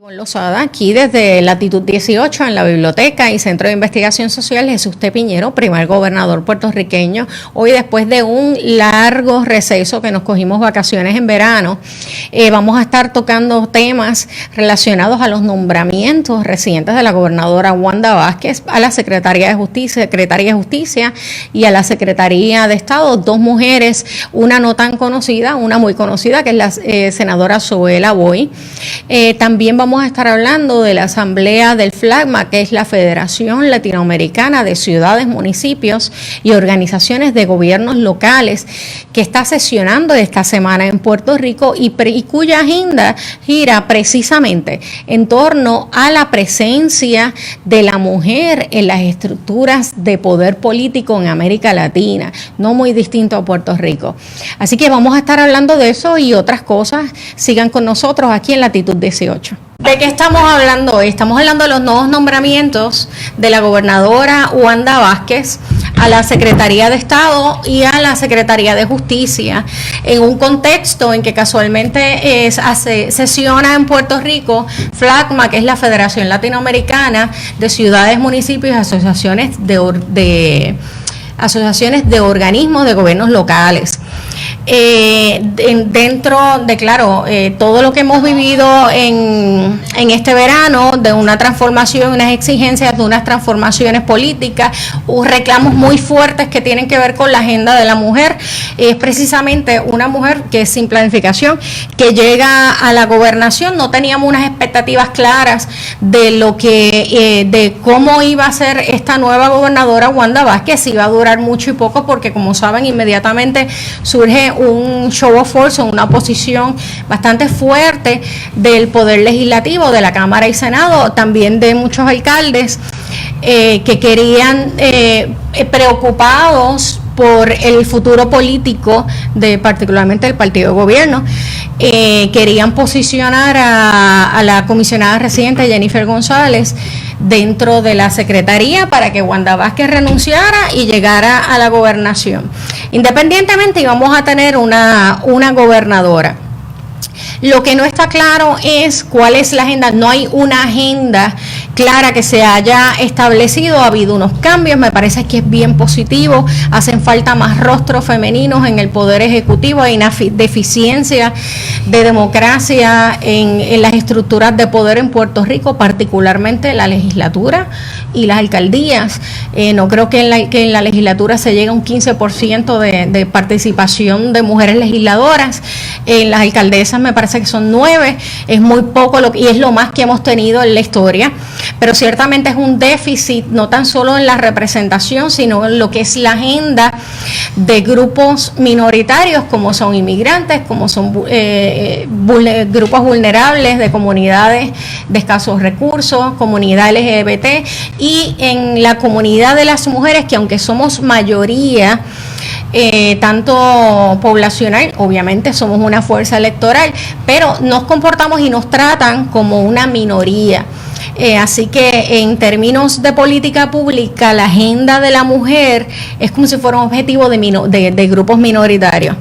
Lozada, aquí desde Latitud 18 en la Biblioteca y Centro de Investigación Social Jesús T. Piñero, primer gobernador puertorriqueño. Hoy, después de un largo receso que nos cogimos vacaciones en verano, vamos a estar tocando temas relacionados a los nombramientos recientes de la gobernadora Wanda Vázquez a la Secretaría de Justicia y a la Secretaría de Estado. Dos mujeres, una no tan conocida, una muy conocida, que es la senadora Zoela Boy. También vamos a estar hablando de la Asamblea del FLAGMA, que es la Federación Latinoamericana de Ciudades, Municipios y Organizaciones de Gobiernos Locales, que está sesionando esta semana en Puerto Rico y cuya agenda gira precisamente en torno a la presencia de la mujer en las estructuras de poder político en América Latina, no muy distinto a Puerto Rico. Así que vamos a estar hablando de eso y otras cosas. Sigan con nosotros aquí en Latitud 18. ¿De qué estamos hablando hoy? Estamos hablando de los nuevos nombramientos de la gobernadora Wanda Vázquez a la Secretaría de Estado y a la Secretaría de Justicia, en un contexto en que casualmente sesiona en Puerto Rico FLAGMA, que es la Federación Latinoamericana de Ciudades, Municipios y Asociaciones de organismos de gobiernos locales. Dentro de, claro, todo lo que hemos vivido en este verano, de una transformación, unas exigencias de unas transformaciones políticas, reclamos muy fuertes que tienen que ver con la agenda de la mujer. Es precisamente una mujer que sin planificación, que llega a la gobernación. No teníamos unas expectativas claras de lo que, de cómo iba a ser esta nueva gobernadora Wanda Vázquez, si iba a durar mucho y poco, porque como saben, inmediatamente surge un show of force, una oposición bastante fuerte del Poder Legislativo, de la Cámara y Senado, también de muchos alcaldes que querían, preocupados por el futuro político de particularmente del partido de gobierno, querían posicionar a la comisionada residente Jennifer González dentro de la secretaría para que Wanda Vázquez renunciara y llegara a la gobernación. Independientemente, íbamos a tener una gobernadora. Lo que no está claro es cuál es la agenda. No hay una agenda clara que se haya establecido. Ha habido unos cambios, me parece que es bien positivo. Hacen falta más rostros femeninos en el Poder Ejecutivo. Hay una deficiencia de democracia en las estructuras de poder en Puerto Rico, particularmente la legislatura y las alcaldías. No creo que en la legislatura se llegue a un 15% de participación de mujeres legisladoras. En las alcaldesas me parece que son 9, es muy poco y es lo más que hemos tenido en la historia, pero ciertamente es un déficit no tan solo en la representación, sino en lo que es la agenda de grupos minoritarios, como son inmigrantes, como son grupos vulnerables de comunidades de escasos recursos, comunidad LGBT, y en la comunidad de las mujeres, que aunque somos mayoría, tanto poblacional, obviamente somos una fuerza electoral, pero nos comportamos y nos tratan como una minoría. Así que en términos de política pública, la agenda de la mujer es como si fuera un objetivo de grupos minoritarios.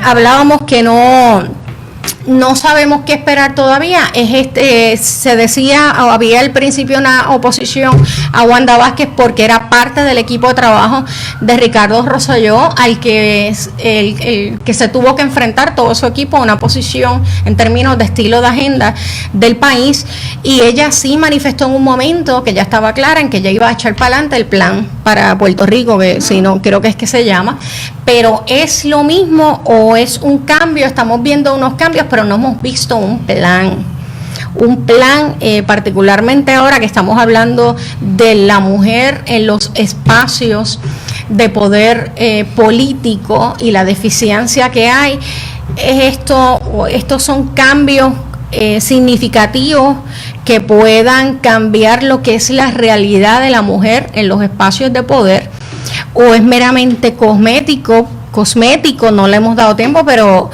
Hablábamos que no sabemos qué esperar todavía. Se decía, o había al principio una oposición a Wanda Vázquez porque era parte del equipo de trabajo de Ricardo Rosselló, al que el que se tuvo que enfrentar todo su equipo a una posición en términos de estilo de agenda del país, y ella sí manifestó en un momento que ya estaba clara en que ella iba a echar para adelante el plan para Puerto Rico, que si no, creo que es que se llama, pero ¿es lo mismo o es un cambio? Estamos viendo unos cambios, pero no hemos visto un plan, particularmente ahora que estamos hablando de la mujer en los espacios de poder político y la deficiencia que hay. Estos son cambios significativos que puedan cambiar lo que es la realidad de la mujer en los espacios de poder, o es meramente cosmético, no le hemos dado tiempo, pero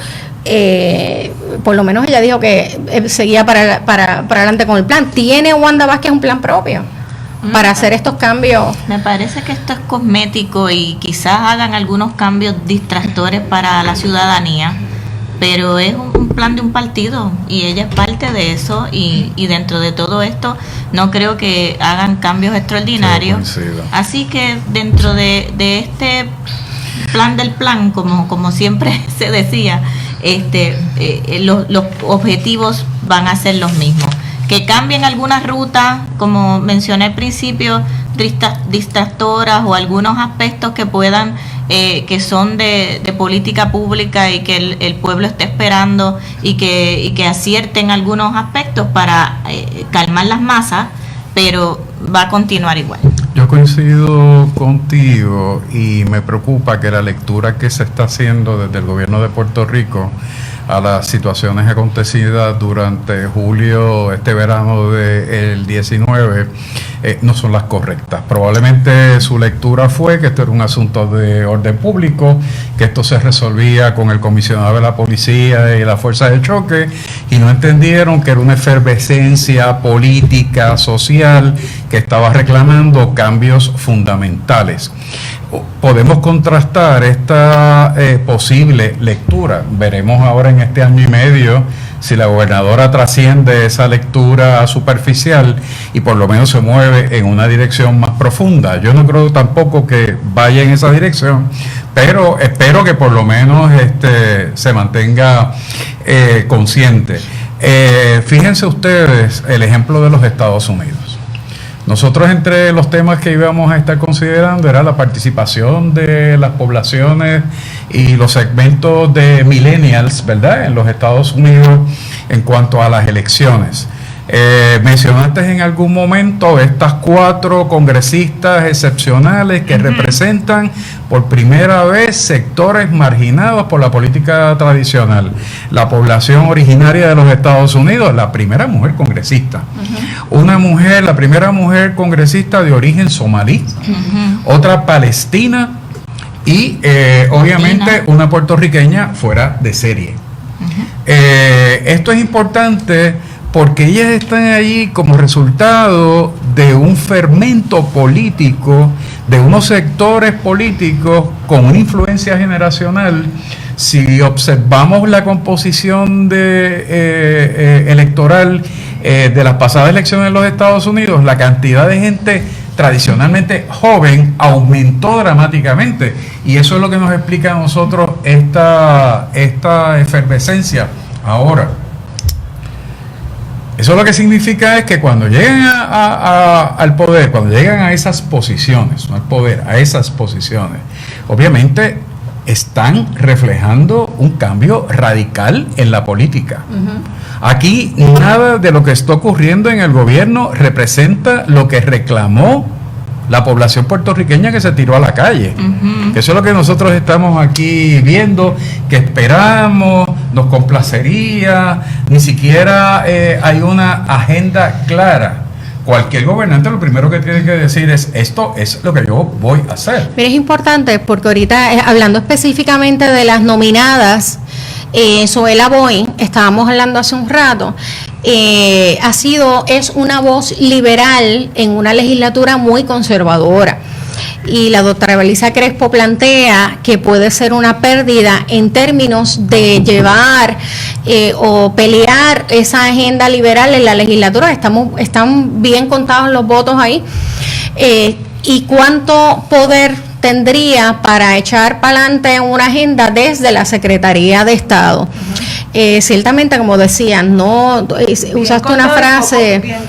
por lo menos ella dijo que seguía para adelante con el plan. ¿Tiene Wanda Vázquez un plan propio para hacer estos cambios? Me parece que esto es cosmético y quizás hagan algunos cambios distractores para la ciudadanía, pero es un plan de un partido y ella es parte de eso, y dentro de todo esto no creo que hagan cambios extraordinarios. Así que dentro de este plan del plan, como siempre se decía, los objetivos van a ser los mismos. Que cambien algunas rutas, como mencioné al principio, distractoras, o algunos aspectos que puedan, que son de política pública y que el pueblo esté esperando, y que acierten algunos aspectos para calmar las masas, pero va a continuar igual. Yo coincido contigo y me preocupa que la lectura que se está haciendo desde el gobierno de Puerto Rico a las situaciones acontecidas durante julio, este verano del 19, no son las correctas. Probablemente su lectura fue que esto era un asunto de orden público, que esto se resolvía con el comisionado de la policía y la fuerza de choque, y no entendieron que era una efervescencia política, social, que estaba reclamando cambios fundamentales. Podemos contrastar esta posible lectura. Veremos ahora en este año y medio si la gobernadora trasciende esa lectura superficial y por lo menos se mueve en una dirección más profunda. Yo no creo tampoco que vaya en esa dirección, pero espero que por lo menos se mantenga consciente. Fíjense ustedes el ejemplo de los Estados Unidos. Nosotros, entre los temas que íbamos a estar considerando, era la participación de las poblaciones y los segmentos de millennials, ¿verdad?, en los Estados Unidos en cuanto a las elecciones. Mencionaste en algún momento estas 4 congresistas excepcionales que representan por primera vez sectores marginados por la política tradicional. La población originaria de los Estados Unidos, la primera mujer congresista. La primera mujer congresista de origen somalí, otra palestina y obviamente una puertorriqueña fuera de serie. Esto es importante porque ellas están allí como resultado de un fermento político, de unos sectores políticos con una influencia generacional. Si observamos la composición electoral de las pasadas elecciones en los Estados Unidos, la cantidad de gente tradicionalmente joven aumentó dramáticamente, y eso es lo que nos explica a nosotros esta efervescencia ahora. Eso lo que significa es que cuando llegan al poder, cuando llegan a esas posiciones, no al poder, a esas posiciones, obviamente están reflejando un cambio radical en la política. Aquí nada de lo que está ocurriendo en el gobierno representa lo que reclamó la población puertorriqueña que se tiró a la calle. Eso es lo que nosotros estamos aquí viendo, que esperamos, nos complacería, ni siquiera hay una agenda clara. Cualquier gobernante lo primero que tiene que decir es: esto es lo que yo voy a hacer. Mira, es importante porque ahorita, hablando específicamente de las nominadas, Zoela Boy, estábamos hablando hace un rato, es una voz liberal en una legislatura muy conservadora. Y la doctora Belisa Crespo plantea que puede ser una pérdida en términos de llevar o pelear esa agenda liberal en la legislatura. Están bien contados los votos ahí. ¿Y cuánto poder tendría para echar para adelante una agenda desde la Secretaría de Estado? Ciertamente, como decían, no usaste una frase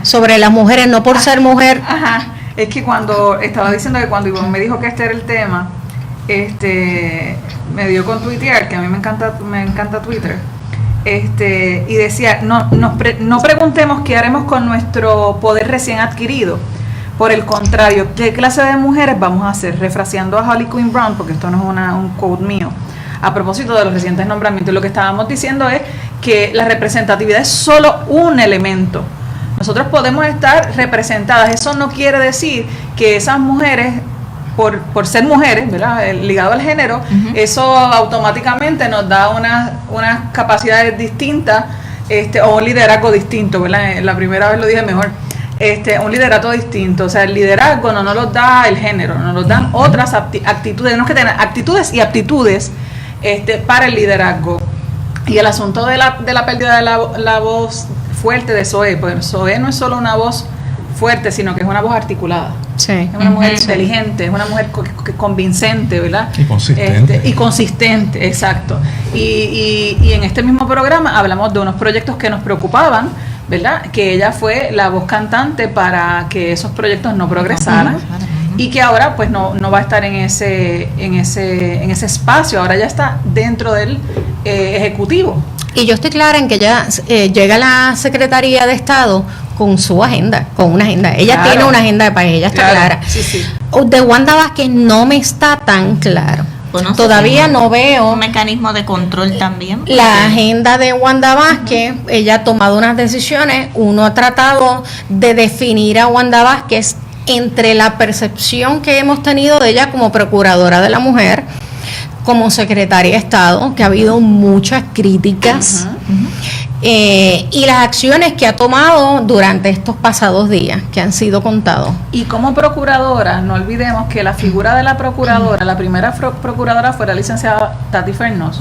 sobre las mujeres, no por ser mujer. Es que cuando estaba diciendo que cuando Ivonne me dijo que este era el tema, me dio con tuitear, que a mí me encanta Twitter, y decía: no preguntemos qué haremos con nuestro poder recién adquirido. Por el contrario, ¿qué clase de mujeres vamos a hacer? Refraseando a Holly Quinn Brown, porque esto no es un quote mío, a propósito de los recientes nombramientos, lo que estábamos diciendo es que la representatividad es solo un elemento. Nosotros podemos estar representadas. Eso no quiere decir que esas mujeres, por ser mujeres, ¿verdad?, ligado al género, eso automáticamente nos da unas capacidades distintas, o un liderazgo distinto, ¿verdad? La primera vez lo dije mejor. Un liderazgo distinto. O sea, el liderazgo no nos lo da el género, nos lo dan otras actitudes. Tenemos que tener actitudes y aptitudes para el liderazgo. Y el asunto de la pérdida de la voz fuerte de Zoé, pues Zoé no es solo una voz fuerte, sino que es una voz articulada. Sí. Es una mujer inteligente, es una mujer convincente, ¿verdad? Y consistente. Y consistente, exacto. Y en este mismo programa hablamos de unos proyectos que nos preocupaban, ¿verdad? Que ella fue la voz cantante para que esos proyectos no progresaran. Y que ahora pues no va a estar en ese espacio, ahora ya está dentro del Ejecutivo. Y yo estoy clara en que ella llega a la Secretaría de Estado con su agenda, con una agenda. Ella Claro. tiene una agenda de país, ella está clara. Sí, sí. De Wanda Vázquez no me está tan claro. Pues no sé Todavía si no veo un mecanismo de control también. la agenda de Wanda Vázquez. Ella ha tomado unas decisiones. Uno ha tratado de definir a Wanda Vázquez entre la percepción que hemos tenido de ella como procuradora de la mujer, como secretaria de Estado, que ha habido muchas críticas, y las acciones que ha tomado durante estos pasados días, que han sido contados. Y como procuradora, no olvidemos que la figura de la procuradora, la primera procuradora fue la licenciada Tati Fernos.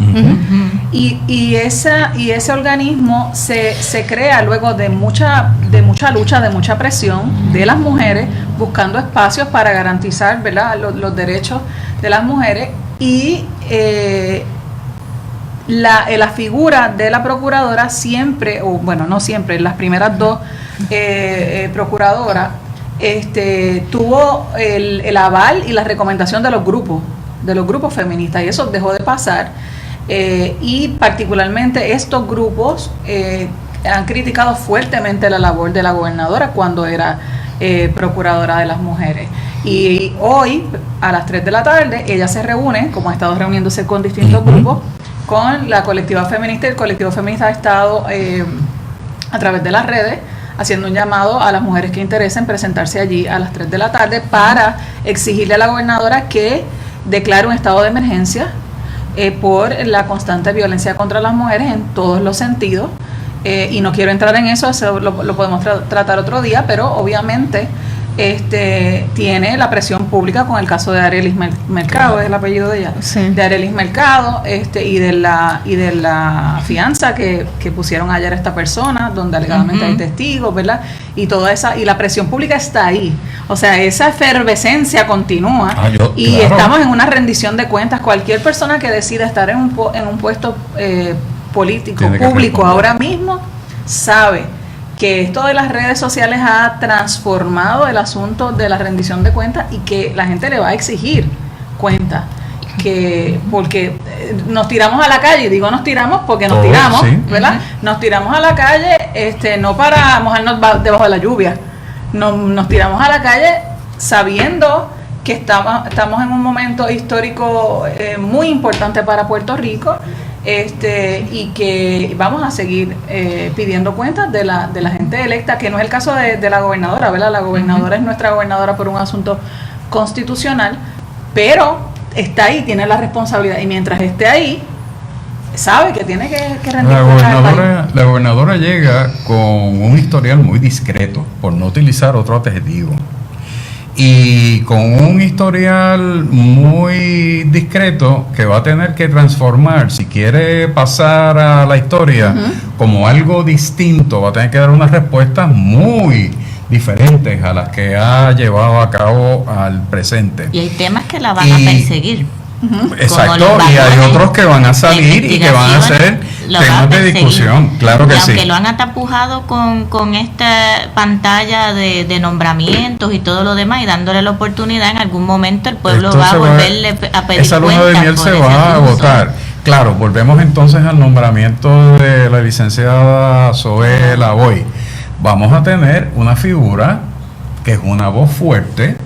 Y ese organismo se crea luego de mucha lucha, de mucha presión de las mujeres, buscando espacios para garantizar, ¿verdad?, los derechos de las mujeres. Y la figura de la procuradora siempre, o bueno, no siempre, las primeras dos procuradoras, tuvo el aval y la recomendación de los grupos feministas, y eso dejó de pasar. Y particularmente estos grupos han criticado fuertemente la labor de la gobernadora cuando era procuradora de las mujeres. Y hoy, a las 3 de la tarde, ella se reúne, como ha estado reuniéndose con distintos grupos, con la colectiva feminista. El colectivo feminista ha estado a través de las redes haciendo un llamado a las mujeres que interesen presentarse allí a las 3 de la tarde para exigirle a la gobernadora que declare un estado de emergencia por la constante violencia contra las mujeres en todos los sentidos. Y no quiero entrar en eso lo podemos tratar otro día, pero obviamente tiene la presión pública con el caso de Arelis Mercado, es el apellido de ella, Sí. de Arelis Mercado, y de la fianza que pusieron ayer a esta persona, donde alegadamente hay testigos, ¿verdad? Y toda esa, y la presión pública está ahí. O sea, esa efervescencia continúa, y claro, estamos en una rendición de cuentas. Cualquier persona que decida estar en un puesto político, tiene que público, responder. ahora mismo, sabe que esto de las redes sociales ha transformado el asunto de la rendición de cuentas, y que la gente le va a exigir cuentas, porque nos tiramos a la calle, y digo nos tiramos porque nos tiramos, sí, ¿verdad? Nos tiramos a la calle, no para mojarnos debajo de la lluvia, nos tiramos a la calle sabiendo que estamos en un momento histórico muy importante para Puerto Rico, y que vamos a seguir pidiendo cuentas de la gente electa, que no es el caso de la gobernadora, ¿verdad? La gobernadora es nuestra gobernadora por un asunto constitucional, pero está ahí, tiene la responsabilidad, y mientras esté ahí, sabe que tiene que rendir cuentas al país. La gobernadora llega con un historial muy discreto, por no utilizar otro adjetivo, y con un historial muy discreto que va a tener que transformar, si quiere pasar a la historia como algo distinto, va a tener que dar unas respuestas muy diferentes a las que ha llevado a cabo al presente. Y hay temas que la van a perseguir. Exacto, y hay otros que van a salir y que van a ser temas de discusión, claro que y sí. aunque lo han atapujado con esta pantalla de nombramientos y todo lo demás, y dándole la oportunidad, en algún momento el pueblo Esto va a se volverle a pedir esa luna de cuentas miel por se ese va a abuso. agotar. Claro, volvemos entonces al nombramiento de la licenciada Zoé Lavoy. Vamos a tener una figura que es una voz fuerte,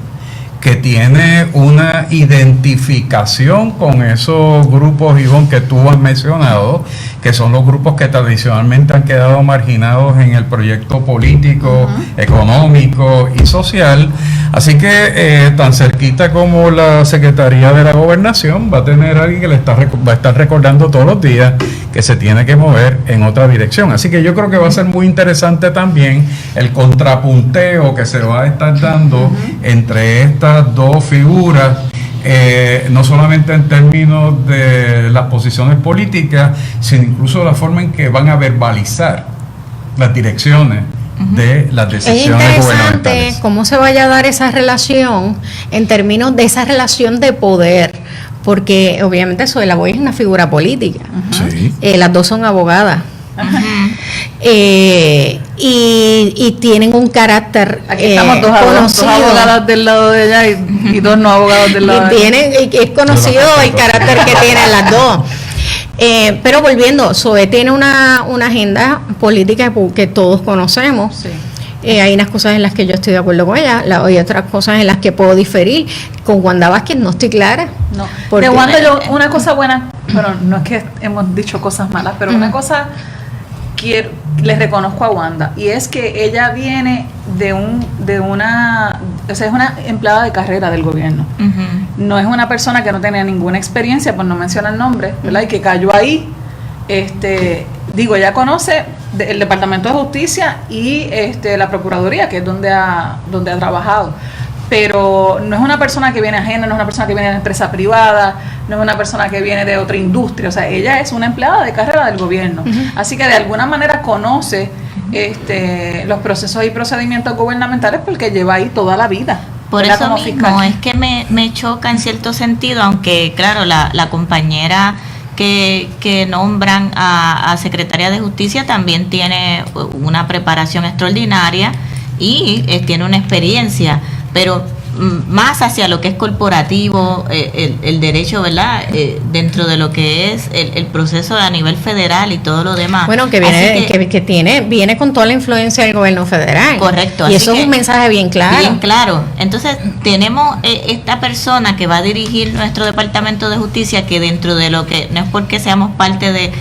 que tiene una identificación con esos grupos, Ivonne, que tú has mencionado, que son los grupos que tradicionalmente han quedado marginados en el proyecto político, económico y social. Así que tan cerquita como la Secretaría de la Gobernación va a tener alguien que va a estar recordando todos los días que se tiene que mover en otra dirección. Así que yo creo que va a ser muy interesante también el contrapunteo que se va a estar dando entre estas dos figuras, no solamente en términos de las posiciones políticas, sino incluso la forma en que van a verbalizar las direcciones de las decisiones gubernamentales. Es interesante cómo se vaya a dar esa relación en términos de esa relación de poder, porque obviamente Zoila Boy es una figura política. Sí. Las dos son abogadas. Y tienen un carácter aquí estamos dos abogadas del lado de ella y dos no abogados del lado de ella. Y es conocido el carácter que tienen las dos. Pero volviendo, Zoe tiene una agenda política que todos conocemos. Sí. Hay unas cosas en las que yo estoy de acuerdo con ella, hay otras cosas en las que puedo diferir. Con Wanda Vázquez no estoy clara. No. De Wanda, una cosa buena, bueno, no es que hemos dicho cosas malas, pero una cosa les reconozco a Wanda, y es que ella viene o sea, es una empleada de carrera del gobierno. No es una persona que no tenía ninguna experiencia, pues no menciona el nombre, ¿verdad? Y que cayó ahí. Ella conoce el Departamento de Justicia y la Procuraduría, que es donde ha trabajado. Pero no es una persona que viene ajena, no es una persona que viene de una empresa privada, no es una persona que viene de otra industria, o sea, ella es una empleada de carrera del gobierno. Así que de alguna manera conoce los procesos y procedimientos gubernamentales porque lleva ahí toda la vida. Por eso mismo es que me choca en cierto sentido, aunque claro, la compañera que nombran a secretaria de Justicia también tiene una preparación extraordinaria y tiene una experiencia, pero más hacia lo que es corporativo, el derecho, ¿verdad? Dentro de lo que es el proceso a nivel federal y todo lo demás. Bueno, que viene con toda la influencia del gobierno federal. Correcto. Y eso es un mensaje bien claro. Bien claro. Entonces, tenemos esta persona que va a dirigir nuestro Departamento de Justicia, que dentro de lo que, no es porque seamos parte de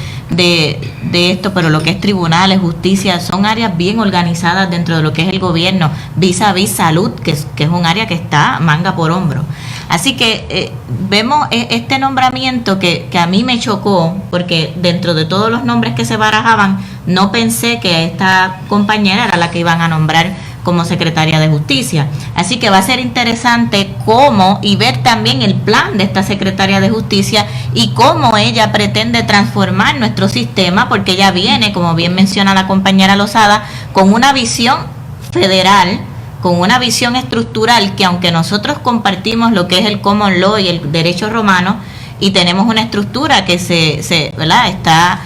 esto, pero lo que es tribunales, justicia, son áreas bien organizadas dentro de lo que es el gobierno, vis a vis salud, que es un área que está manga por hombro. Así que vemos este nombramiento que a mí me chocó, porque dentro de todos los nombres que se barajaban, no pensé que esta compañera era la que iban a nombrar como secretaria de Justicia. Así que va a ser interesante cómo y ver también el plan de esta secretaria de Justicia y cómo ella pretende transformar nuestro sistema, porque ella viene, como bien menciona la compañera Lozada, con una visión federal, con una visión estructural, que aunque nosotros compartimos lo que es el common law y el derecho romano, y tenemos una estructura que ¿verdad?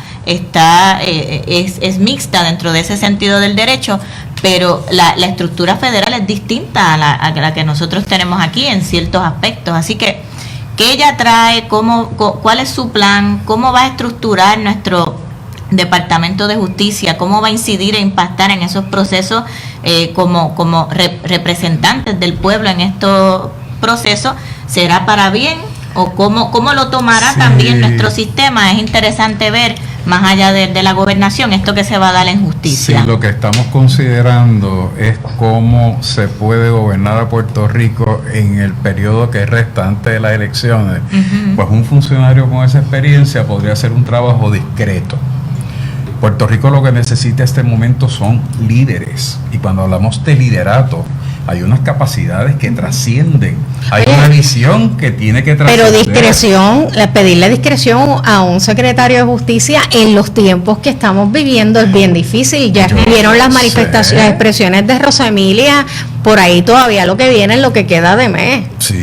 Es mixta dentro de ese sentido del derecho, pero la estructura federal es distinta a la que nosotros tenemos aquí en ciertos aspectos. Así que, ¿qué ella trae? ¿Cuál es su plan? ¿Cómo va a estructurar nuestro Departamento de Justicia? ¿Cómo va a incidir e impactar en esos procesos como representantes del pueblo en estos procesos? ¿Será para bien? ¿O cómo lo tomará también nuestro sistema? Es interesante ver, más allá de la gobernación, esto que se va a dar en justicia. Sí, lo que estamos considerando es cómo se puede gobernar a Puerto Rico en el periodo que resta antes de las elecciones. Pues un funcionario con esa experiencia podría hacer un trabajo discreto. Puerto Rico lo que necesita en este momento son líderes, y cuando hablamos de liderato, hay unas capacidades que trascienden, hay una visión que tiene que trascender. Pero pedirle discreción a un secretario de Justicia en los tiempos que estamos viviendo es bien difícil. Ya vieron las manifestaciones, las expresiones de Rosa Emilia, por ahí todavía lo que viene es lo que queda de mes. Sí,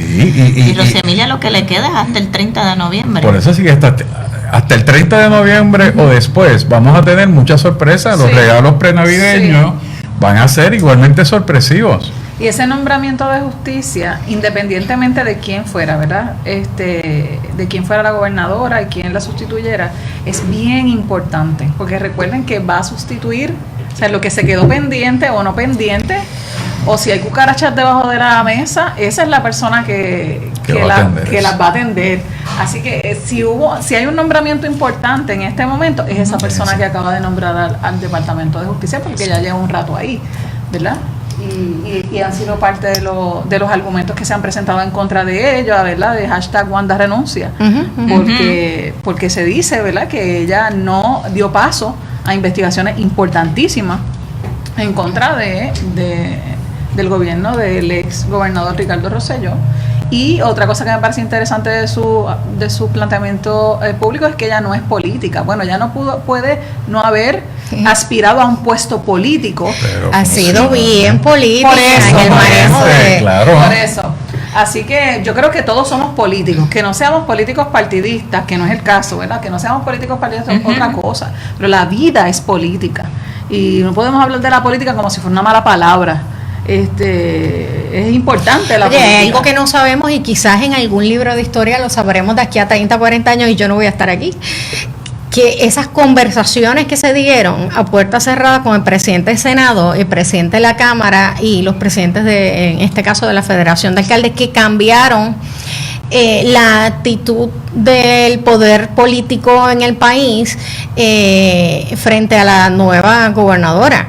y Rosa Emilia lo que le queda es hasta el 30 de noviembre. Por eso sí que hasta el 30 de noviembre o después vamos a tener muchas sorpresas. Los regalos prenavideños van a ser igualmente sorpresivos. Y ese nombramiento de justicia, independientemente de quién fuera, ¿verdad? De quién fuera la gobernadora y quién la sustituyera, es bien importante, porque recuerden que va a sustituir, o sea, lo que se quedó pendiente o no pendiente, o si hay cucarachas debajo de la mesa, esa es la persona que las va a atender. Así que si hay un nombramiento importante en este momento, es esa persona que acaba de nombrar al Departamento de Justicia, porque ya lleva un rato ahí, ¿verdad? Y han sido parte de los argumentos que se han presentado en contra de ella, ¿verdad? De hashtag Wanda renuncia, porque se dice, ¿verdad?, que ella no dio paso a investigaciones importantísimas en contra del gobierno del ex gobernador Ricardo Rosselló, Y otra cosa que me parece interesante de su planteamiento público es que ella no es política. Bueno, ella no puede no haber aspirado a un puesto político. Pero ha sido bien política por eso, en el manejo de... Claro. Por eso. Así que yo creo que todos somos políticos, que no seamos políticos partidistas, que no es el caso, ¿verdad? Que no seamos políticos partidistas es otra cosa, pero la vida es política y no podemos hablar de la política como si fuera una mala palabra. Es importante la política. Hay algo que no sabemos y quizás en algún libro de historia lo sabremos de aquí a 30, 40 años y yo no voy a estar aquí. Que esas conversaciones que se dieron a puerta cerrada con el presidente del Senado, el presidente de la Cámara y los presidentes en este caso de la Federación de Alcaldes, que cambiaron la actitud del poder político en el país frente a la nueva gobernadora.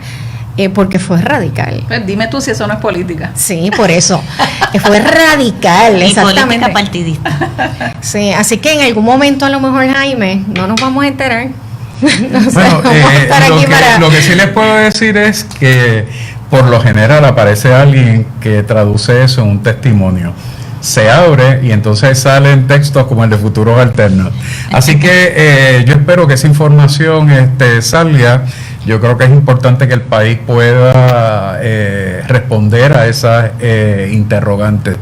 Porque fue radical. Pues dime tú si eso no es política. Sí, por eso. Fue radical, y exactamente. política partidista. Sí, así que en algún momento a lo mejor, Jaime, no nos vamos a enterar. Bueno, lo que sí les puedo decir es que por lo general aparece alguien que traduce eso en un testimonio. Se abre y entonces salen textos como el de Futuros Alternos. Así que yo espero que esa información salga. Yo creo que es importante que el país pueda responder a esas interrogantes.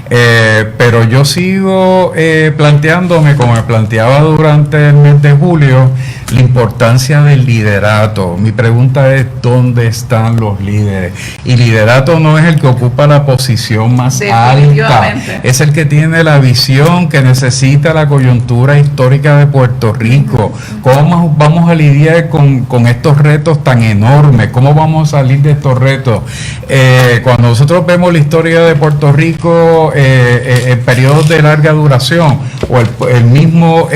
Pero yo sigo planteándome, como me planteaba durante el mes de julio, la importancia del liderato. Mi pregunta es, ¿dónde están los líderes? Y liderato no es el que ocupa la posición más alta, es el que tiene la visión que necesita la coyuntura histórica de Puerto Rico. ¿Cómo vamos a lidiar con estos retos tan enormes? ¿Cómo vamos a salir de estos retos? Cuando nosotros vemos la historia de Puerto Rico en periodos de larga duración o el mismo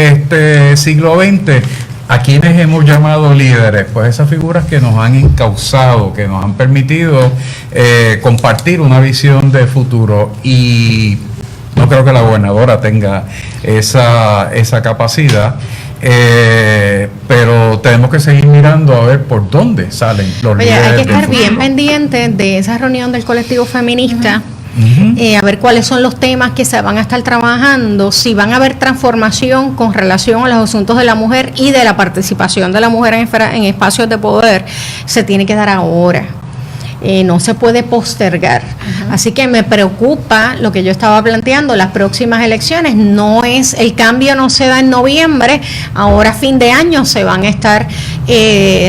siglo XX, ¿a quiénes hemos llamado líderes? Pues esas figuras que nos han encauzado, que nos han permitido compartir una visión de futuro, y no creo que la gobernadora tenga esa capacidad, pero tenemos que seguir mirando a ver por dónde salen los líderes. Hay que estar del bien futuro. pendientes de esa reunión del colectivo feminista. A ver cuáles son los temas que se van a estar trabajando, si van a haber transformación con relación a los asuntos de la mujer y de la participación de la mujer en espacios de poder, se tiene que dar ahora. No se puede postergar. Así que me preocupa lo que yo estaba planteando, las próximas elecciones. El cambio no se da en noviembre, ahora a fin de año se van a estar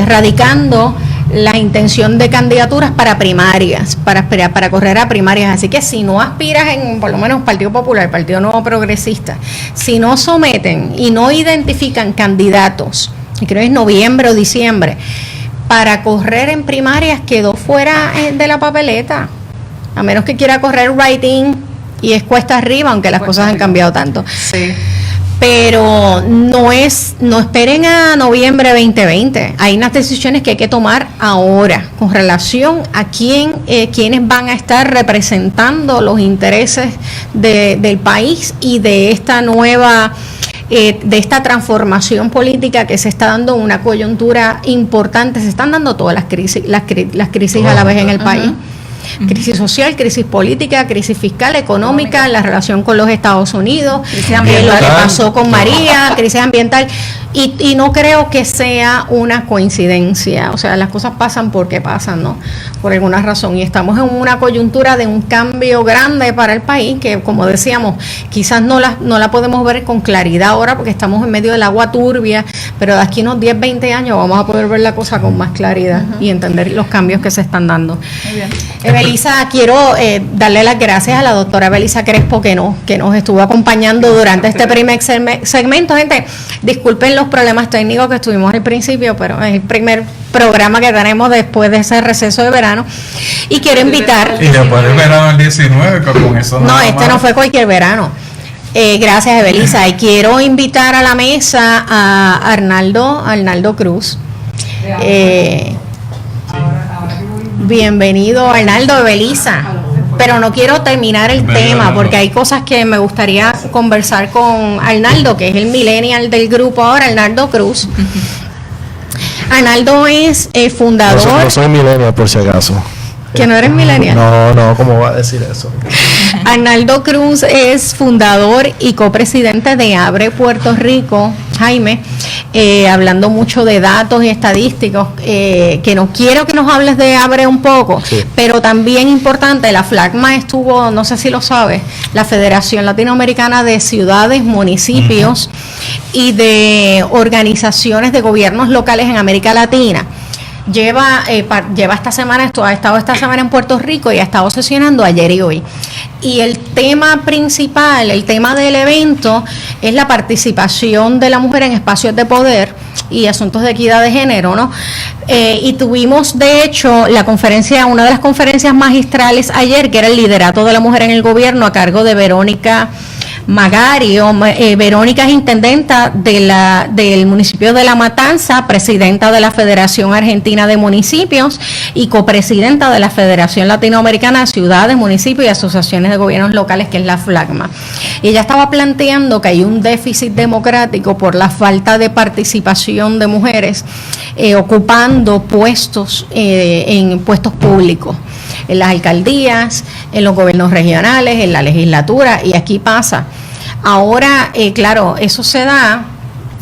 radicando la intención de candidaturas para primarias, para correr a primarias. Así que si no aspiras por lo menos Partido Popular, Partido Nuevo Progresista, si no someten y no identifican candidatos, y creo que es noviembre o diciembre, para correr en primarias, quedó fuera de la papeleta, a menos que quiera correr writing y es cuesta arriba, aunque las cosas han cambiado tanto. Sí. Pero no esperen a noviembre 2020. Hay unas decisiones que hay que tomar ahora con relación a quiénes van a estar representando los intereses del país y de esta nueva de esta transformación política que se está dando en una coyuntura importante. Se están dando todas las crisis a la vez en el país. Crisis social, crisis política, crisis fiscal, económica, la relación con los Estados Unidos, lo que pasó con María, crisis ambiental, y no creo que sea una coincidencia. O sea, las cosas pasan porque pasan, ¿no? Por alguna razón, y estamos en una coyuntura de un cambio grande para el país que, como decíamos, quizás no la podemos ver con claridad ahora porque estamos en medio del agua turbia, pero de aquí unos 10, 20 años vamos a poder ver la cosa con más claridad y entender los cambios que se están dando. Muy bien. Belisa, quiero darle las gracias a la doctora Belisa Crespo que nos estuvo acompañando durante este primer segmento. Gente, disculpen los problemas técnicos que estuvimos al principio, pero es el primer programa que tenemos después de ese receso de verano. Y quiero invitar... Y después del verano el 19, con eso no, no fue cualquier verano. Gracias, Belisa. Y quiero invitar a la mesa a Arnaldo Cruz. Bienvenido, Arnaldo, Belisa. Pero no quiero terminar el tema porque hay cosas que me gustaría conversar con Arnaldo, que es el millennial del grupo ahora, Arnaldo Cruz. Arnaldo es fundador. No soy millennial, por si acaso. ¿Que no eres millennial? No, ¿cómo va a decir eso? Arnaldo Cruz es fundador y copresidente de Abre Puerto Rico, Jaime, hablando mucho de datos y estadísticos, que no quiero que nos hables de Abre un poco, sí. Pero también importante, la FLACMA estuvo, no sé si lo sabes, la Federación Latinoamericana de Ciudades, Municipios y de Organizaciones de Gobiernos Locales en América Latina. Lleva esta semana, ha estado esta semana en Puerto Rico y ha estado sesionando ayer y hoy. Y el tema principal, el tema del evento, es la participación de la mujer en espacios de poder y asuntos de equidad de género, ¿no? Y tuvimos, de hecho, una de las conferencias magistrales ayer, que era el liderato de la mujer en el gobierno, a cargo de Verónica Magario. Verónica es intendenta del municipio de La Matanza, presidenta de la Federación Argentina de Municipios y copresidenta de la Federación Latinoamericana de Ciudades, Municipios y Asociaciones de Gobiernos Locales, que es la FLACMA. Y ella estaba planteando que hay un déficit democrático por la falta de participación de mujeres ocupando puestos en puestos públicos, en las alcaldías, en los gobiernos regionales, en la legislatura, y aquí pasa. Ahora, claro, eso se da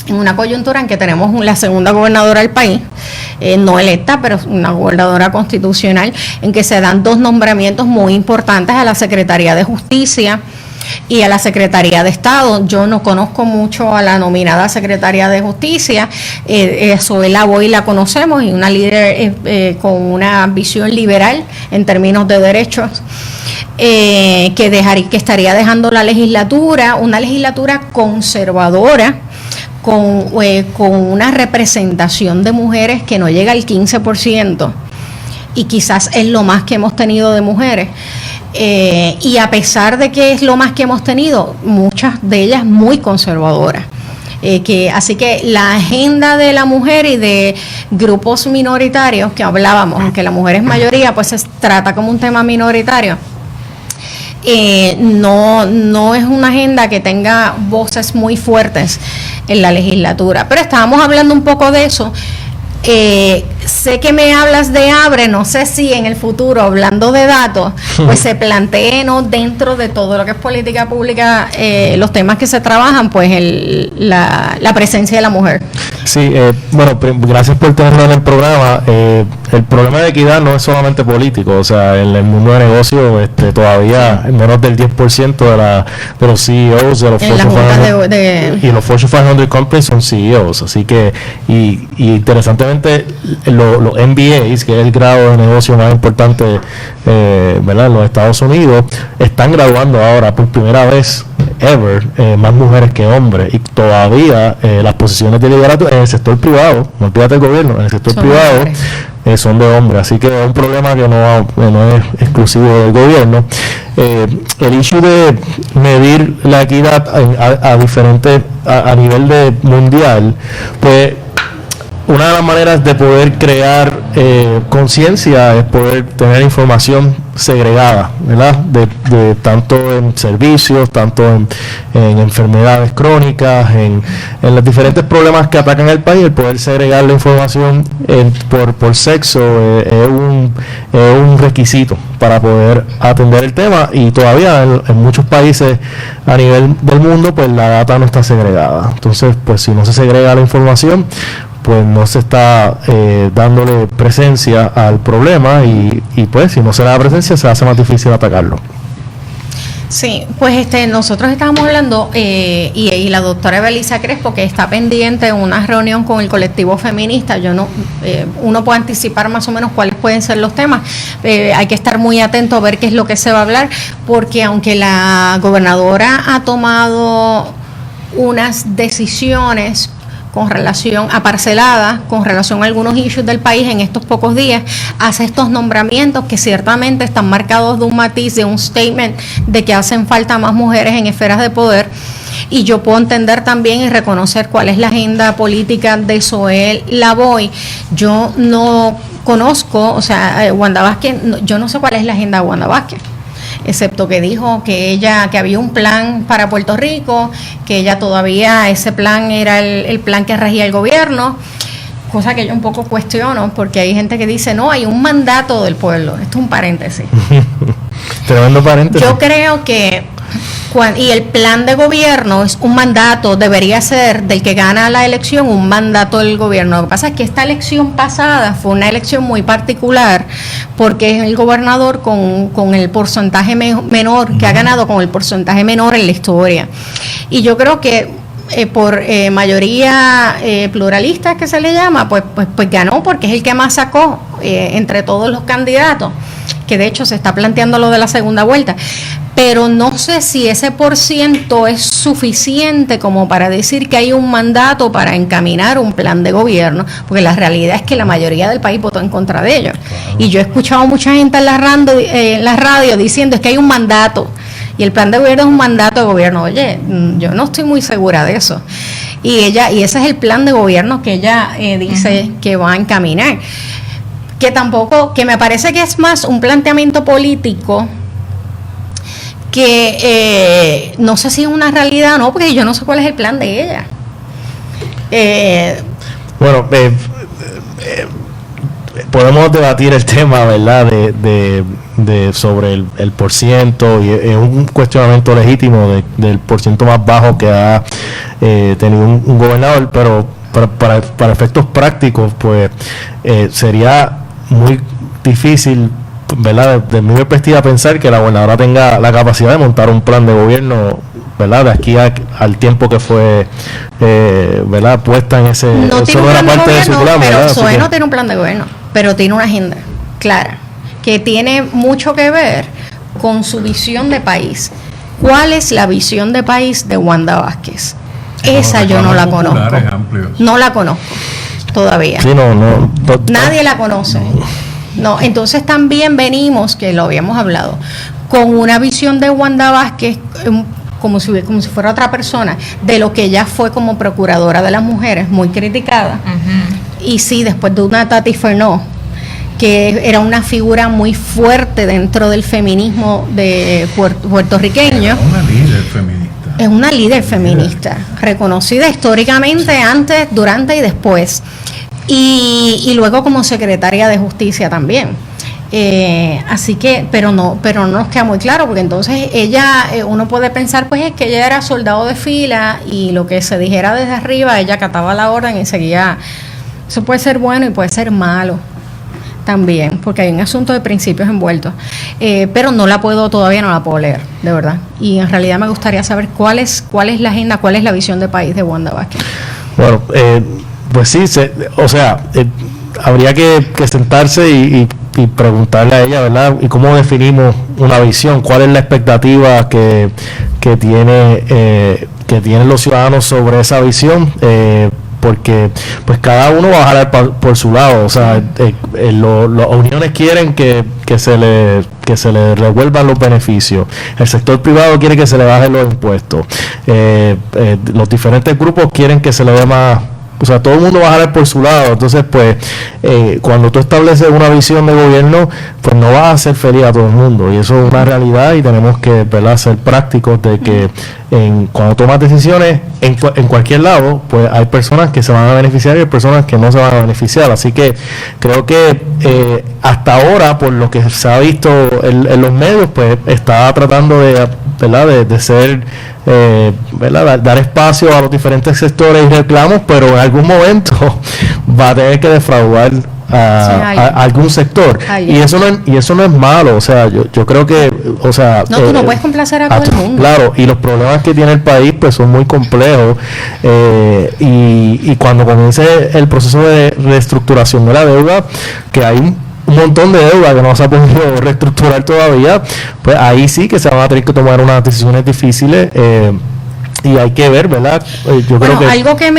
en una coyuntura en que tenemos la segunda gobernadora del país, no electa, pero una gobernadora constitucional, en que se dan dos nombramientos muy importantes a la Secretaría de Justicia y a la Secretaría de Estado. Yo no conozco mucho a la nominada Secretaría de Justicia, Zoela Boy la conocemos, y una líder con una visión liberal en términos de derechos, que estaría dejando la legislatura, una legislatura conservadora, con una representación de mujeres que no llega al 15%, y quizás es lo más que hemos tenido de mujeres. Y a pesar de que es lo más que hemos tenido, muchas de ellas muy conservadoras. Así que la agenda de la mujer y de grupos minoritarios que hablábamos, aunque la mujer es mayoría, pues se trata como un tema minoritario. No es una agenda que tenga voces muy fuertes en la legislatura. Pero estábamos hablando un poco de eso. Sé que me hablas de Abre, no sé si en el futuro, hablando de datos, pues se planteen, ¿no?, dentro de todo lo que es política pública, los temas que se trabajan, pues la presencia de la mujer. Sí, bueno, gracias por tenerlo en el programa. El problema de equidad no es solamente político, o sea, en el mundo de negocios todavía menos del 10% de los CEOs de los Fortune 500 y los Fortune 500 companies son CEOs, así que, y interesantemente, los MBAs, que es el grado de negocio más importante, ¿verdad?, en los Estados Unidos, están graduando ahora por primera vez ever más mujeres que hombres, y todavía las posiciones de liderato en el sector privado, no olvídate del gobierno, en el sector privado son de hombres, así que es un problema que no es exclusivo del gobierno. El issue de medir la equidad a nivel de mundial, pues una de las maneras de poder crear conciencia es poder tener información segregada, ¿verdad? De tanto en servicios, tanto en enfermedades crónicas, en los diferentes problemas que atacan el país. El poder segregar la información por sexo es un requisito para poder atender el tema, y todavía en muchos países a nivel del mundo, pues la data no está segregada. Entonces, pues si no se segrega la información, pues no se está dándole presencia al problema, y pues si no se le da presencia se hace más difícil atacarlo. Sí, pues nosotros estábamos hablando y la doctora Belisa Crespo, que está pendiente de una reunión con el colectivo feminista. Uno puede anticipar más o menos cuáles pueden ser los temas. Hay que estar muy atento a ver qué es lo que se va a hablar, porque aunque la gobernadora ha tomado unas decisiones con relación a parceladas, con relación a algunos issues del país en estos pocos días, hace estos nombramientos que ciertamente están marcados de un matiz, de un statement de que hacen falta más mujeres en esferas de poder. Y yo puedo entender también y reconocer cuál es la agenda política de Zoela Boy. Yo no conozco, o sea, Wanda Vázquez, yo no sé cuál es la agenda de Wanda Vázquez, excepto que dijo que había un plan para Puerto Rico, que ella todavía, ese plan era el plan que regía el gobierno, cosa que yo un poco cuestiono, porque hay gente que dice, no, hay un mandato del pueblo. Esto es un paréntesis. Tremendo paréntesis. Yo creo que, y el plan de gobierno es un mandato, debería ser del que gana la elección, un mandato del gobierno. Lo que pasa es que esta elección pasada fue una elección muy particular, porque es el gobernador con el porcentaje menor, que ha ganado con el porcentaje menor en la historia. Y yo creo que por mayoría pluralista, que se le llama, pues ganó, porque es el que más sacó entre todos los candidatos, que de hecho se está planteando lo de la segunda vuelta, pero no sé si ese % es suficiente como para decir que hay un mandato para encaminar un plan de gobierno, porque la realidad es que la mayoría del país votó en contra de ellos. Claro. Y yo he escuchado mucha gente en la radio diciendo es que hay un mandato, y el plan de gobierno es un mandato de gobierno. Oye, yo no estoy muy segura de eso. Y ese es el plan de gobierno que ella dice que va a encaminar. Que me parece que es más un planteamiento político que no sé si es una realidad o no, porque yo no sé cuál es el plan de ella. Bueno, podemos debatir el tema, ¿verdad?, de sobre el %, y es un cuestionamiento legítimo del % más bajo que ha tenido un gobernador, pero para efectos prácticos, pues sería muy difícil, ¿verdad?, de mi perspectiva, pensar que la gobernadora tenga la capacidad de montar un plan de gobierno, ¿verdad?, de aquí al tiempo que fue, ¿verdad?, puesta en ese... No tiene un plan de gobierno, pero Zoe no tiene un plan de gobierno, pero tiene una agenda clara, que tiene mucho que ver con su visión de país. ¿Cuál es la visión de país de Wanda Vázquez? Esa yo no la conozco. No la conozco todavía. Sí, no. Nadie la conoce. No, entonces también venimos, que lo habíamos hablado, con una visión de Wanda Vázquez como si fuera otra persona, de lo que ella fue como procuradora de las mujeres, muy criticada. Y sí, después de una Tati Fernó, que era una figura muy fuerte dentro del feminismo de puertorriqueño. Una líder feminista. Es una líder feminista, reconocida históricamente antes, durante y después. Y luego como secretaria de Justicia también. Así que, pero no nos queda muy claro, porque entonces ella, uno puede pensar pues es que ella era soldado de fila y lo que se dijera desde arriba, ella acataba la orden y seguía. Eso puede ser bueno y puede ser malo también, porque hay un asunto de principios envueltos, pero todavía no la puedo leer, de verdad, y en realidad me gustaría saber cuál es la agenda, cuál es la visión de país de Wanda Vázquez. Bueno, pues sí, habría que sentarse y preguntarle a ella, ¿verdad?, y cómo definimos una visión, cuál es la expectativa que tienen los ciudadanos sobre esa visión, porque pues cada uno va a jalar por su lado. O sea, las uniones quieren que se le devuelvan los beneficios, el sector privado quiere que se le bajen los impuestos, los diferentes grupos quieren que se le dé más. O sea, todo el mundo va a jalar por su lado. Entonces, pues, cuando tú estableces una visión de gobierno, pues no vas a hacer feliz a todo el mundo. Y eso es una realidad, y tenemos que, ¿verdad?, ser prácticos de que cuando tomas decisiones en cualquier lado, pues hay personas que se van a beneficiar y hay personas que no se van a beneficiar. Así que creo que hasta ahora, por lo que se ha visto en los medios, pues está tratando de ser... ¿verdad?, dar espacio a los diferentes sectores y reclamos, pero en algún momento va a tener que defraudar a algún sector, y eso no es malo. O sea, yo creo que, o sea, tú no puedes complacer a todo el mundo, claro, y los problemas que tiene el país pues son muy complejos, y cuando comience el proceso de reestructuración de la deuda, que hay un montón de deuda que no se ha podido reestructurar todavía, pues ahí sí que se van a tener que tomar unas decisiones difíciles, y hay que ver, ¿verdad? Creo que algo que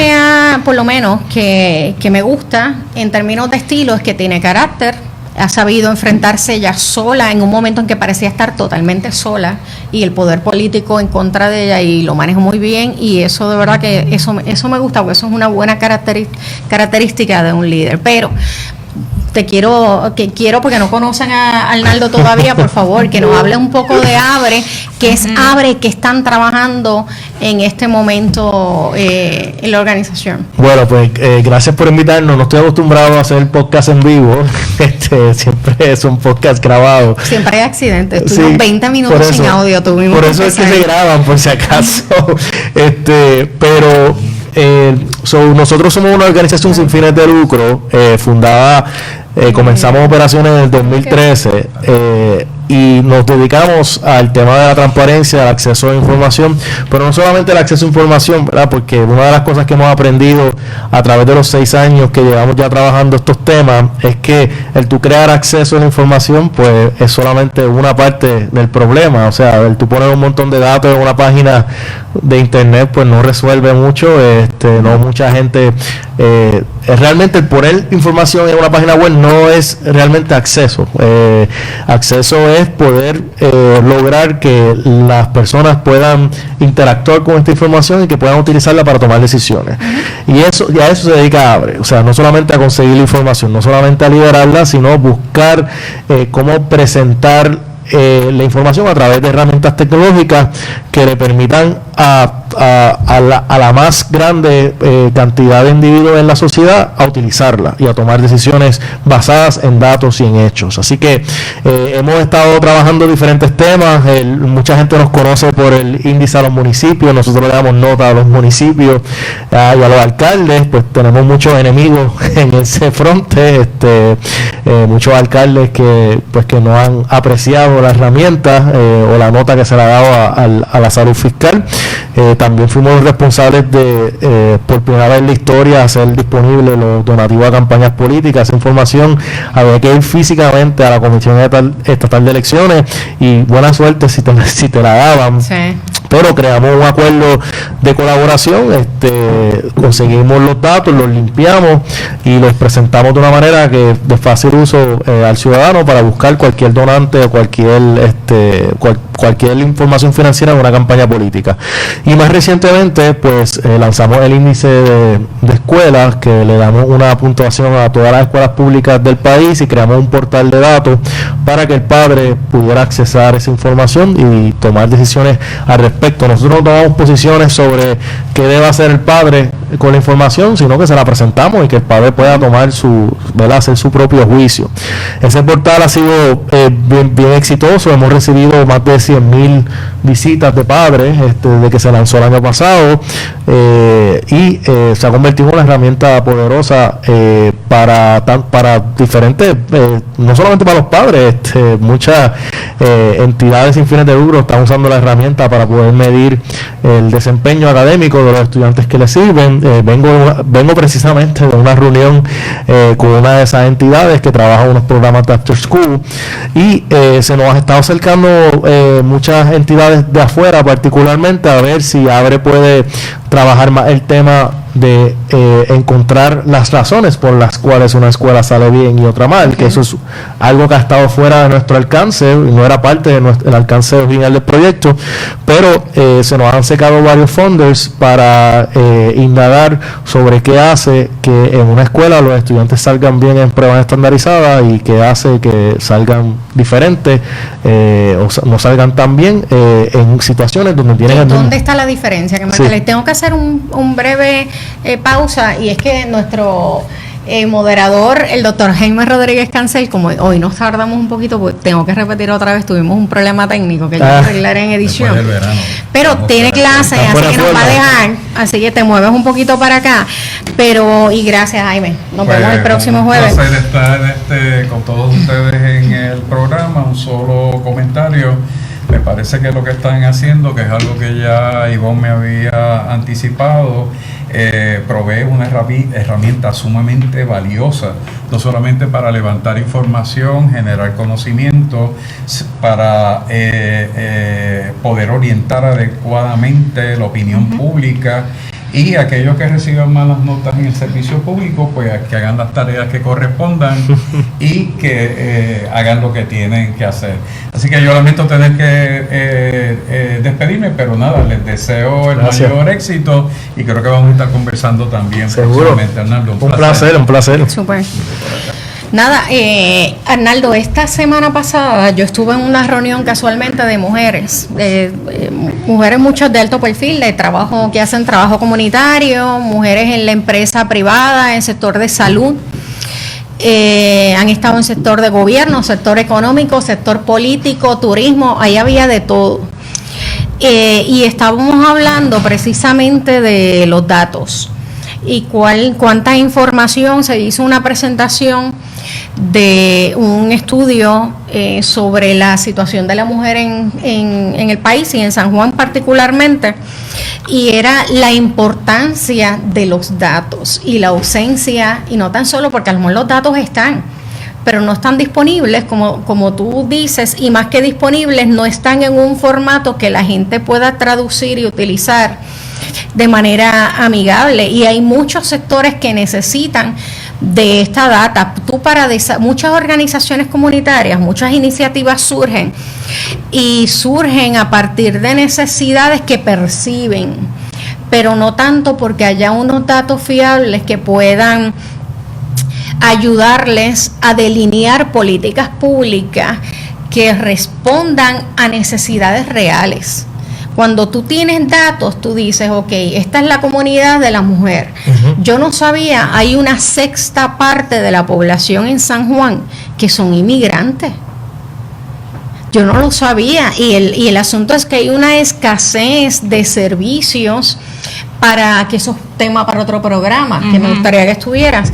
por lo menos que me gusta en términos de estilo, es que tiene carácter, ha sabido enfrentarse ella sola en un momento en que parecía estar totalmente sola, y el poder político en contra de ella, y lo manejó muy bien, y eso de verdad que eso me gusta, porque eso es una buena característica de un líder. Pero quiero porque no conocen a Arnaldo todavía, por favor, que nos hable un poco de ABRE, que es ABRE que están trabajando en este momento en la organización. Bueno, pues gracias por invitarnos. No estoy acostumbrado a hacer podcast en vivo. Siempre es un podcast grabado. Siempre hay accidentes. Tuvimos 20 minutos sin audio. Por eso es que se graban, por si acaso. Pero nosotros somos una organización sin fines de lucro, fundada, comenzamos operaciones en el 2013 y nos dedicamos al tema de la transparencia, al acceso a información, pero no solamente el acceso a información, ¿verdad? Porque una de las cosas que hemos aprendido a través de los 6 años que llevamos ya trabajando estos temas es que el tú crear acceso a la información pues es solamente una parte del problema. O sea, el tú poner un montón de datos en una página de internet pues no resuelve mucho. No mucha gente realmente el poner información en una página web no es realmente acceso. Acceso es poder lograr que las personas puedan interactuar con esta información y que puedan utilizarla para tomar decisiones. Y a eso se dedica ABRE. O sea, no solamente a conseguir la información, no solamente a liberarla, sino buscar cómo presentar la información a través de herramientas tecnológicas que le permitan a la más grande cantidad de individuos en la sociedad a utilizarla y a tomar decisiones basadas en datos y en hechos. Así que hemos estado trabajando diferentes temas. Mucha gente nos conoce por el índice a los municipios. Nosotros le damos nota a los municipios y a los alcaldes. Pues tenemos muchos enemigos en ese fronte, muchos alcaldes que no han apreciado la herramienta o la nota que se le ha dado a la salud fiscal. También fuimos responsables de, por primera vez en la historia, hacer disponible los donativos a campañas políticas. Esa información había que ir físicamente a la Comisión Estatal de Elecciones y buena suerte si te la daban. Sí. Pero creamos un acuerdo de colaboración, conseguimos los datos, los limpiamos y los presentamos de una manera que de fácil uso al ciudadano para buscar cualquier donante o cualquier información financiera en una campaña política. Y más recientemente pues lanzamos el índice de escuelas, que le damos una puntuación a todas las escuelas públicas del país y creamos un portal de datos para que el padre pudiera accesar esa información y tomar decisiones al respecto. Nosotros no tomamos posiciones sobre qué debe hacer el padre con la información, sino que se la presentamos y que el padre pueda tomar hacer su propio juicio. Ese portal ha sido bien exitoso. Hemos recibido más de 100,000 visitas de padres desde que se lanzó el año pasado y se ha convertido en una herramienta poderosa para diferentes, no solamente para los padres. Muchas entidades sin fines de lucro están usando la herramienta para poder medir el desempeño académico de los estudiantes que les sirven. Vengo precisamente de una reunión con una de esas entidades que trabaja en unos programas de After School y se nos ha estado acercando muchas entidades de afuera, particularmente a ver si ABRE puede trabajar más el tema de encontrar las razones por las cuales una escuela sale bien y otra mal, que eso es algo que ha estado fuera de nuestro alcance y no era parte del alcance original del proyecto, pero se nos han secado varios funders para indagar sobre qué hace que en una escuela los estudiantes salgan bien en pruebas estandarizadas y qué hace que salgan diferentes o no salgan tan bien en situaciones donde tienen... ¿Dónde está la diferencia? Que sí. Les tengo que hacer un breve pausa, y es que nuestro moderador, el doctor Jaime Rodríguez Cancel, como hoy nos tardamos un poquito, pues tengo que repetir otra vez, tuvimos un problema técnico que yo arreglaré en edición, pero tiene clase, así que nos va a dejar, así que te mueves un poquito para acá, y gracias, Jaime, nos vemos el próximo jueves. Un placer estar con todos ustedes en el programa. Un solo comentario: me parece que lo que están haciendo, que es algo que ya Ivonne me había anticipado, provee una herramienta sumamente valiosa, no solamente para levantar información, generar conocimiento, para poder orientar adecuadamente la opinión pública, y aquellos que reciban malas notas en el servicio público, pues que hagan las tareas que correspondan y que hagan lo que tienen que hacer. Así que yo lamento tener que despedirme, pero nada, les deseo el mayor éxito y creo que vamos a estar conversando también. Seguro. Arnaldo, un placer. Super. Nada, Arnaldo, esta semana pasada yo estuve en una reunión casualmente de mujeres, mujeres muchas de alto perfil, de trabajo, que hacen trabajo comunitario, mujeres en la empresa privada, en el sector de salud, han estado en sector de gobierno, sector económico, sector político, turismo, ahí había de todo. Y estábamos hablando precisamente de los datos y cuánta información. Se hizo una presentación de un estudio sobre la situación de la mujer en el país y en San Juan particularmente, y era la importancia de los datos y la ausencia, y no tan solo porque a lo mejor los datos están, pero no están disponibles como tú dices, y más que disponibles, no están en un formato que la gente pueda traducir y utilizar de manera amigable, y hay muchos sectores que necesitan de esta data. Muchas organizaciones comunitarias, muchas iniciativas surgen a partir de necesidades que perciben, pero no tanto porque haya unos datos fiables que puedan ayudarles a delinear políticas públicas que respondan a necesidades reales. Cuando tú tienes datos, tú dices, ok, esta es la comunidad de la mujer. Yo no sabía, hay una 1/6 parte de la población en San Juan que son inmigrantes. Yo no lo sabía, y el asunto es que hay una escasez de servicios, para que eso es tema para otro programa, que me gustaría que estuvieras.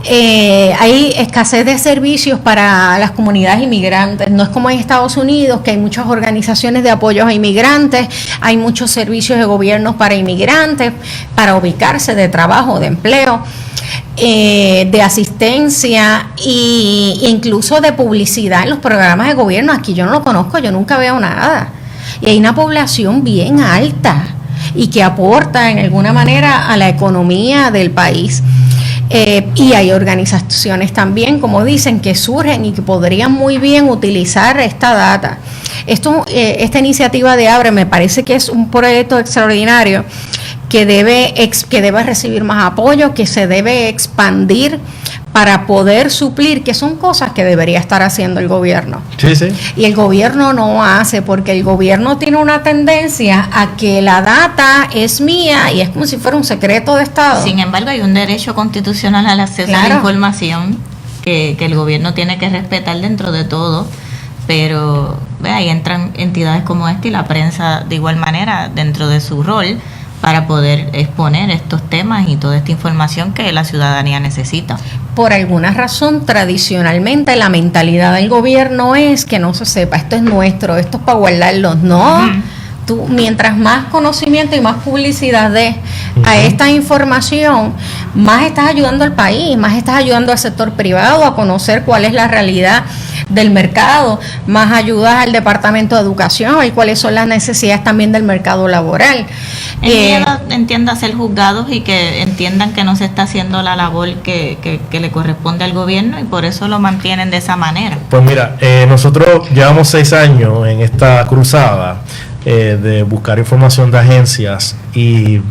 Hay escasez de servicios para las comunidades inmigrantes. No es como en Estados Unidos, que hay muchas organizaciones de apoyo a inmigrantes, hay muchos servicios de gobierno para inmigrantes, para ubicarse, de trabajo, de empleo, de asistencia e incluso de publicidad en los programas de gobierno. Aquí yo no lo conozco, yo nunca veo nada. Y hay una población bien alta y que aporta en alguna manera a la economía del país. Y hay organizaciones también, como dicen, que surgen y que podrían muy bien utilizar esta data. Esta iniciativa de Abre me parece que es un proyecto extraordinario que debe recibir más apoyo, que se debe expandir para poder suplir, que son cosas que debería estar haciendo el gobierno. Sí, sí. Y el gobierno no hace, porque el gobierno tiene una tendencia a que la data es mía y es como si fuera un secreto de Estado. Sin embargo, hay un derecho constitucional al acceso a la información que el gobierno tiene que respetar dentro de todo, pero ahí entran entidades como esta y la prensa de igual manera dentro de su rol para poder exponer estos temas y toda esta información que la ciudadanía necesita. Por alguna razón, tradicionalmente la mentalidad del gobierno es que no se sepa, esto es nuestro, esto es para guardarlo. No, tú, mientras más conocimiento y más publicidad des a esta información, más estás ayudando al país, más estás ayudando al sector privado a conocer cuál es la realidad del mercado, más ayudas al Departamento de Educación y cuáles son las necesidades también del mercado laboral. Entienda ser juzgados y que entiendan que no se está haciendo la labor que le corresponde al gobierno, y por eso lo mantienen de esa manera. Pues mira, nosotros llevamos 6 años en esta cruzada de buscar información de agencias, y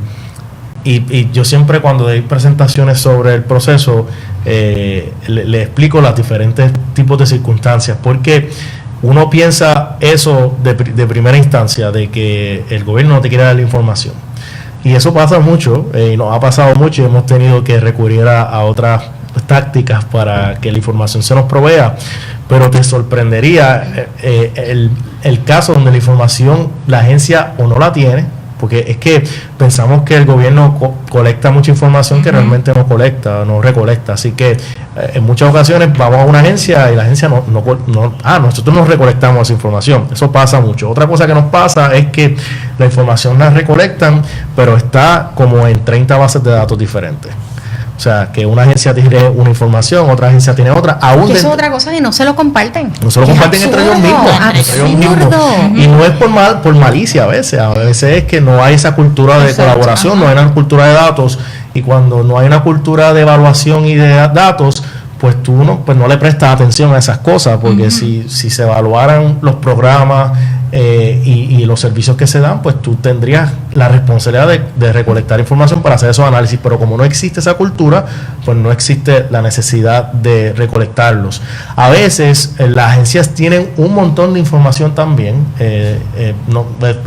yo siempre, cuando doy presentaciones sobre el proceso, le explico los diferentes tipos de circunstancias, porque uno piensa eso de primera instancia, de que el gobierno no te quiere dar la información, y eso pasa mucho, y nos ha pasado mucho, y hemos tenido que recurrir a otras tácticas para que la información se nos provea. Pero te sorprendería el caso donde la información la agencia o no la tiene, porque es que pensamos que el gobierno colecta mucha información que realmente no colecta, no recolecta. Así que en muchas ocasiones vamos a una agencia y la agencia nosotros no recolectamos esa información. Eso pasa mucho. Otra cosa que nos pasa es que la información la recolectan, pero está como en 30 bases de datos diferentes. O sea, que una agencia tiene una información, otra agencia tiene otra. Eso es otra cosa, y no se lo comparten. No se lo comparten entre ellos mismos. Y no es por malicia a veces. A veces es que no hay esa cultura de colaboración, no hay una cultura de datos. Y cuando no hay una cultura de evaluación y de datos, pues tú no le prestas atención a esas cosas, porque si se evaluaran los programas y los servicios que se dan, pues tú tendrías la responsabilidad de recolectar información para hacer esos análisis, pero como no existe esa cultura, pues no existe la necesidad de recolectarlos. A veces las agencias tienen un montón de información también,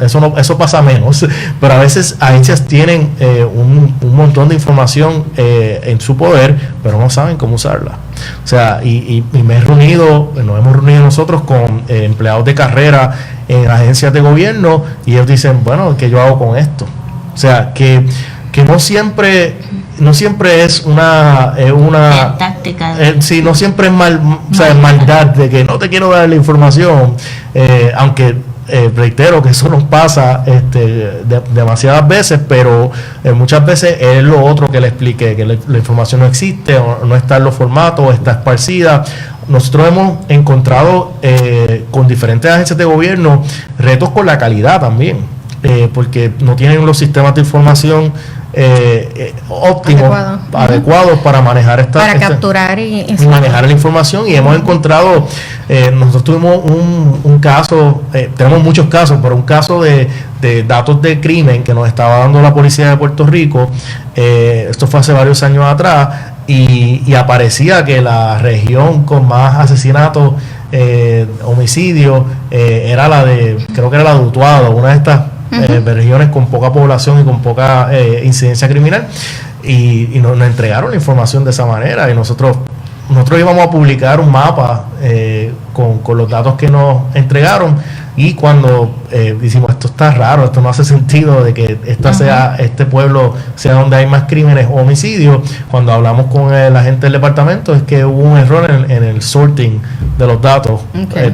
eso pasa menos, pero a veces agencias tienen un montón de información en su poder, pero no saben cómo usarla. O sea, y nos hemos reunido nosotros con empleados de carrera en agencias de gobierno, y ellos dicen, bueno, ¿qué yo hago con esto? O sea, que no siempre es una táctica. Sí, no siempre es maldad de que no te quiero dar la información, aunque reitero que eso nos pasa demasiadas veces, pero muchas veces es lo otro que le explique, que la información no existe, o no está en los formatos, o está esparcida. Nosotros hemos encontrado con diferentes agencias de gobierno retos con la calidad también, porque no tienen los sistemas de información óptimos, adecuados para manejar capturar y manejar la información. Y hemos encontrado, nosotros tuvimos un caso, tenemos muchos casos, pero un caso de datos de crimen que nos estaba dando la policía de Puerto Rico. Esto fue hace varios años atrás, y aparecía que la región con más asesinatos, homicidios, era creo que era la de Utuado, una de estas regiones con poca población y con poca incidencia criminal, y nos entregaron la información de esa manera, y nosotros íbamos a publicar un mapa con los datos que nos entregaron, y cuando decimos, esto está raro, esto no hace sentido de que este pueblo sea donde hay más crímenes o homicidios, cuando hablamos con la gente del departamento, es que hubo un error en el sorting de los datos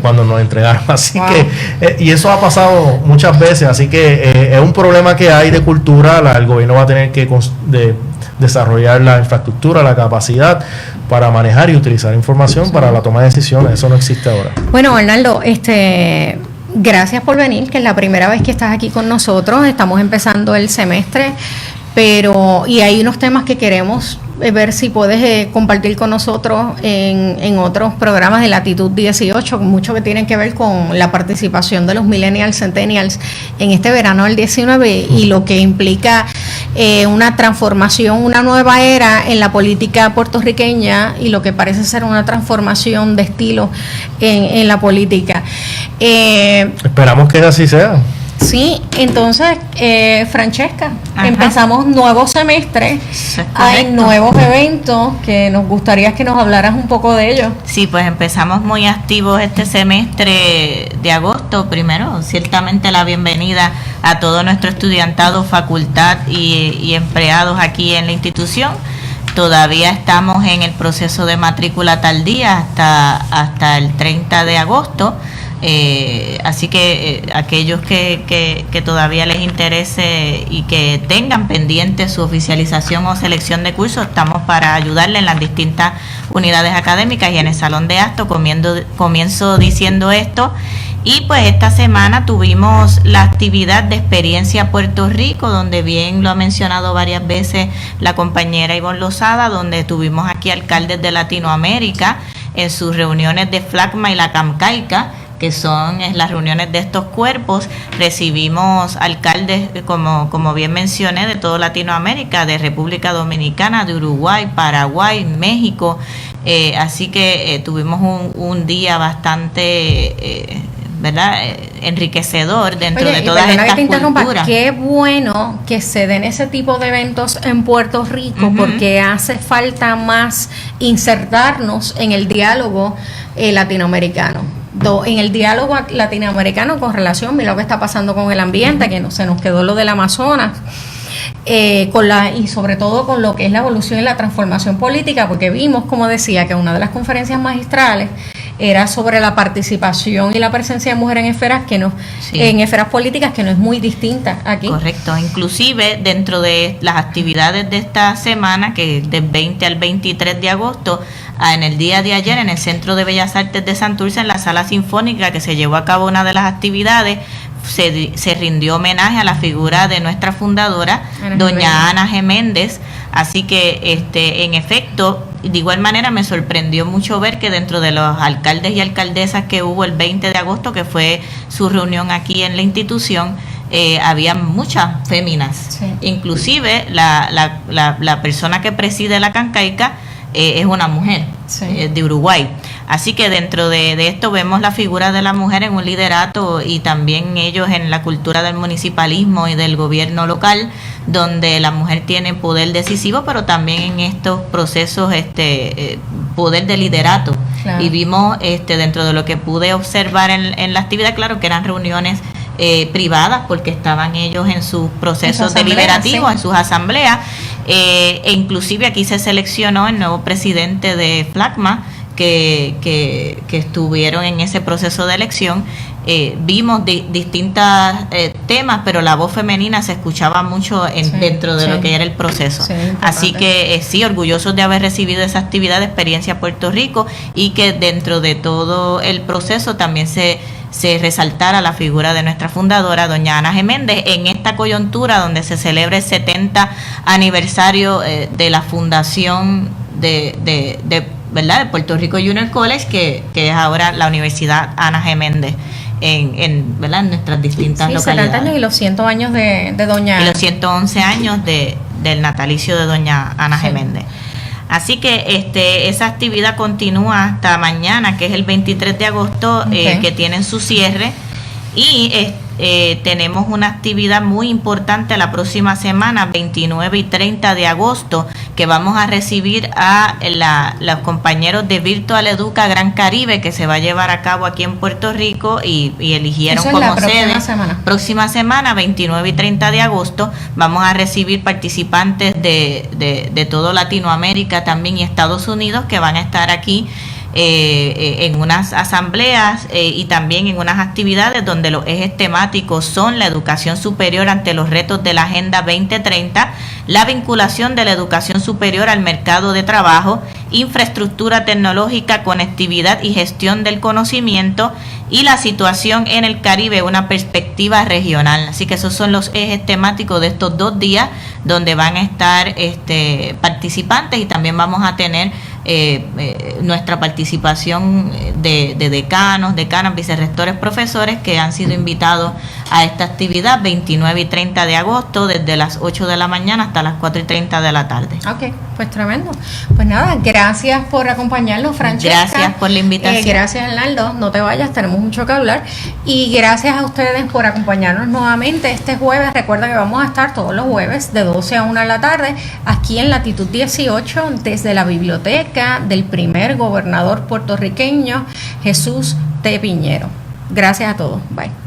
cuando nos entregaron. Así que, y eso ha pasado muchas veces, así que es un problema que hay de cultura. El gobierno va a tener que desarrollar la infraestructura, la capacidad para manejar y utilizar información para la toma de decisiones. Eso no existe ahora. Bueno, Arnaldo, gracias por venir, que es la primera vez que estás aquí con nosotros. Estamos empezando el semestre, y hay unos temas que queremos ver si puedes compartir con nosotros en otros programas de Latitud 18, mucho que tienen que ver con la participación de los millennials, centennials en este verano del 19, y lo que implica una transformación, una nueva era en la política puertorriqueña, y lo que parece ser una transformación de estilo en la política. Esperamos que así sea. Sí, entonces, Francesca, Ajá. Empezamos nuevo semestre, hay nuevos eventos que nos gustaría que nos hablaras un poco de ellos. Sí, pues empezamos muy activos este semestre de agosto. Primero, ciertamente la bienvenida a todo nuestro estudiantado, facultad y empleados aquí en la institución. Todavía estamos en el proceso de matrícula tardía hasta el 30 de agosto. Así que aquellos que todavía les interese y que tengan pendiente su oficialización o selección de cursos, estamos para ayudarle en las distintas unidades académicas y en el salón de acto. Comienzo diciendo esto. Y pues esta semana tuvimos la actividad de Experiencia Puerto Rico, donde bien lo ha mencionado varias veces la compañera Ivonne Lozada, donde tuvimos aquí alcaldes de Latinoamérica en sus reuniones de FLACMA y la CAMCAICA, que son las reuniones de estos cuerpos. Recibimos alcaldes, como bien mencioné, de toda Latinoamérica, de República Dominicana, de Uruguay, Paraguay, México, así que tuvimos un día bastante enriquecedor dentro de todas estas culturas. Qué bueno que se den ese tipo de eventos en Puerto Rico, porque hace falta más insertarnos en el diálogo latinoamericano. En el diálogo latinoamericano con relación a lo que está pasando con el ambiente, que se nos quedó lo del Amazonas, y sobre todo con lo que es la evolución y la transformación política, porque vimos, como decía, que una de las conferencias magistrales era sobre la participación y la presencia de mujer en esferas en esferas políticas, que no es muy distinta aquí. Correcto, inclusive dentro de las actividades de esta semana, que del 20 al 23 de agosto, en el día de ayer en el Centro de Bellas Artes de Santurce, en la Sala Sinfónica, que se llevó a cabo una de las actividades, se rindió homenaje a la figura de nuestra fundadora, doña Ana G. Méndez. Así que en efecto, de igual manera me sorprendió mucho ver que dentro de los alcaldes y alcaldesas que hubo el 20 de agosto, que fue su reunión aquí en la institución, había muchas féminas. Sí. Inclusive la persona que preside la Cancaica es una mujer, sí, de Uruguay. Así que dentro de esto vemos la figura de la mujer en un liderato y también ellos en la cultura del municipalismo y del gobierno local, donde la mujer tiene poder decisivo, pero también en estos procesos poder de liderato. Claro. Y vimos dentro de lo que pude observar en la actividad, claro que eran reuniones privadas porque estaban ellos en sus procesos deliberativos, sí, en sus asambleas, e inclusive aquí se seleccionó el nuevo presidente de FLACMA que estuvieron en ese proceso de elección. Vimos distintos temas, pero la voz femenina se escuchaba mucho dentro de lo que era el proceso. Sí, así que sí, orgullosos de haber recibido esa actividad de Experiencia Puerto Rico y que dentro de todo el proceso también se resaltara la figura de nuestra fundadora, doña Ana G. Méndez, en esta coyuntura donde se celebra el 70 aniversario de la fundación ¿verdad?, de Puerto Rico Junior College, que es ahora la Universidad Ana G. Méndez ¿verdad?, en nuestras distintas localidades. 70 años y los 100 años de doña... Y los 111 años del natalicio de doña Ana G. Méndez. Así que esa actividad continúa hasta mañana, que es el 23 de agosto, que tienen su cierre. Y tenemos una actividad muy importante la próxima semana, 29 y 30 de agosto, que vamos a recibir a los compañeros de Virtual Educa Gran Caribe, que se va a llevar a cabo aquí en Puerto Rico y eligieron como sede. Próxima semana, 29 y 30 de agosto, vamos a recibir participantes de todo Latinoamérica también y Estados Unidos, que van a estar aquí en unas asambleas y también en unas actividades donde los ejes temáticos son la educación superior ante los retos de la Agenda 2030, la vinculación de la educación superior al mercado de trabajo, infraestructura tecnológica, conectividad y gestión del conocimiento, y la situación en el Caribe, una perspectiva regional. Así que esos son los ejes temáticos de estos 2 días donde van a estar participantes, y también vamos a tener nuestra participación de decanos, decanas, vicerrectores, profesores que han sido invitados a esta actividad 29 y 30 de agosto desde las 8 de la mañana hasta las 4 y 30 de la tarde. Ok, pues tremendo. Pues nada, gracias por acompañarnos, Francesca. Gracias por la invitación. Gracias, Arnaldo. No te vayas, tenemos mucho que hablar. Y gracias a ustedes por acompañarnos nuevamente este jueves. Recuerda que vamos a estar todos los jueves de 12 a 1 de la tarde aquí en Latitud 18 desde la biblioteca del primer gobernador puertorriqueño, Jesús T. Piñero. Gracias a todos. Bye.